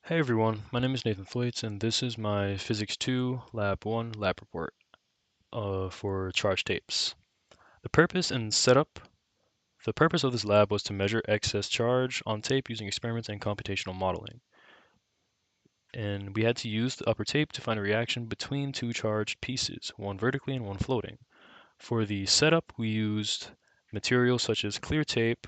Hey everyone, my name is Nathan Thwaites, and this is my Physics 2 Lab 1 lab report for charge tapes. The purpose and setup The purpose of this lab was to measure excess charge on tape using experiments and computational modeling. And we had to use the upper tape to find a reaction between two charged pieces, one vertically and one floating. For the setup, we used materials such as clear tape,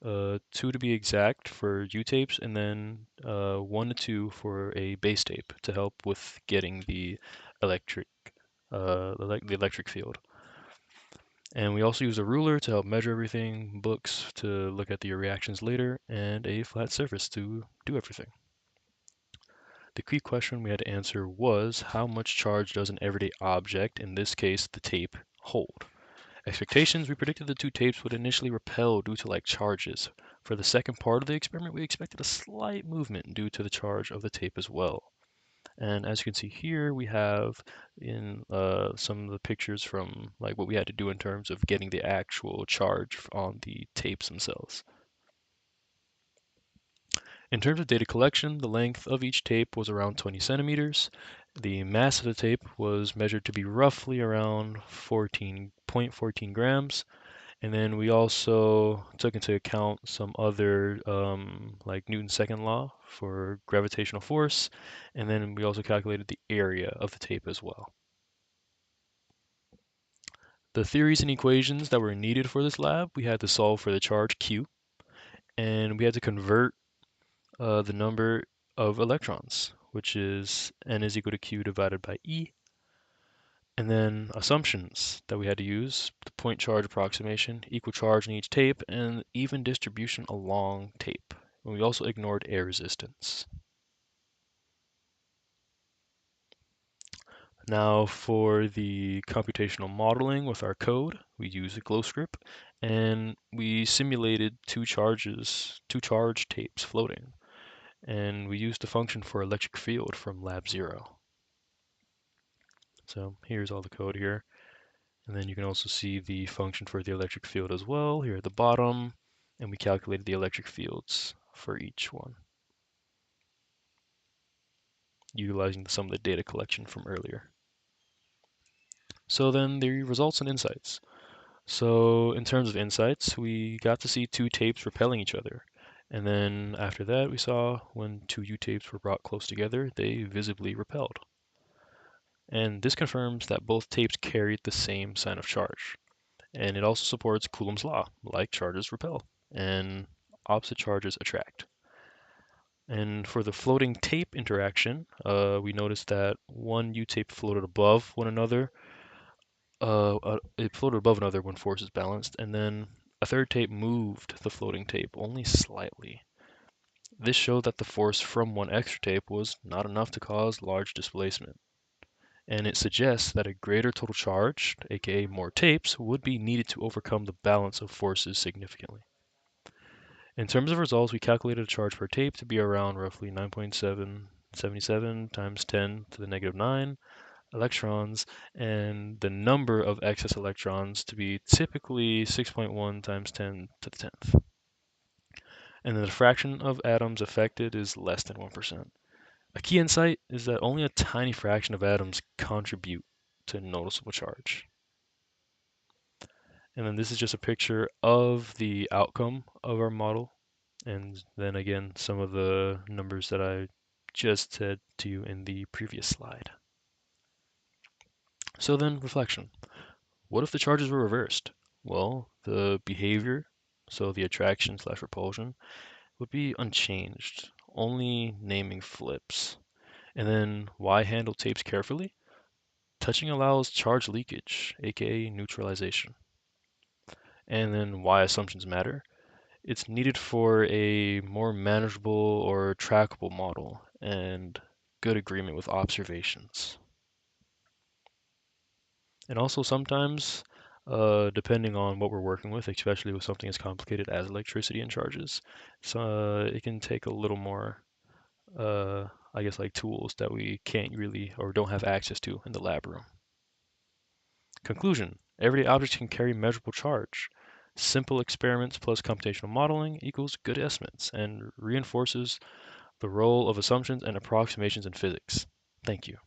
2 to be exact for U tapes, and then 1 to 2 for a base tape to help with getting the electric the electric field. And we also used a ruler to help measure everything, books to look at the reactions later, and a flat surface to do everything. The key question we had to answer was how much charge does an everyday object, in this case the tape, hold? Expectations, we predicted the two tapes would initially repel due to like charges. For the second part of the experiment, we expected a slight movement due to the charge of the tape as well. And as you can see here, we have in some of the pictures from like what we had to do in terms of getting the actual charge on the tapes themselves. In terms of data collection, the length of each tape was around 20 centimeters. The mass of the tape was measured to be roughly around 14.14 grams. And then we also took into account some other, like Newton's second law for gravitational force. And then we also calculated the area of the tape as well. The theories and equations that were needed for this lab, we had to solve for the charge Q, and we had to convert the number of electrons, which is n is equal to Q divided by E. And then assumptions that we had to use, the point charge approximation, equal charge in each tape, and even distribution along tape. And we also ignored air resistance. Now for the computational modeling with our code, we use a glow script, and we simulated two charge tapes floating. And we used the function for electric field from lab 0. So here's all the code here. And then you can also see the function for the electric field as well here at the bottom. And we calculated the electric fields for each one, utilizing some of the data collection from earlier. So then the results and insights. So in terms of insights, we got to see two tapes repelling each other. And then after that, we saw when two U tapes were brought close together, they visibly repelled. And this confirms that both tapes carried the same sign of charge. And it also supports Coulomb's law, like charges repel and opposite charges attract. And for the floating tape interaction, we noticed that one U tape floated above one another. It floated above another when force is balanced, and then a third tape moved the floating tape only slightly. This showed that the force from one extra tape was not enough to cause large displacement. And it suggests that a greater total charge, aka more tapes, would be needed to overcome the balance of forces significantly. In terms of results, we calculated a charge per tape to be around roughly 9.777 times 10 to the negative 9 electrons, and the number of excess electrons to be typically 6.1 times 10 to the 10th. And then the fraction of atoms affected is less than 1%. A key insight is that only a tiny fraction of atoms contribute to noticeable charge. And then this is just a picture of the outcome of our model. And then again, some of the numbers that I just said to you in the previous slide. So then reflection. What if the charges were reversed? Well, the behavior, so the attraction slash repulsion, would be unchanged, only naming flips. And then why handle tapes carefully? Touching allows charge leakage, aka neutralization. And then why assumptions matter? It's needed for a more manageable or trackable model and good agreement with observations. And also sometimes, depending on what we're working with, especially with something as complicated as electricity and charges, so it can take a little more, I guess, like tools that we can't really or don't have access to in the lab room. Conclusion: everyday objects can carry measurable charge. Simple experiments plus computational modeling equals good estimates and reinforces the role of assumptions and approximations in physics. Thank you.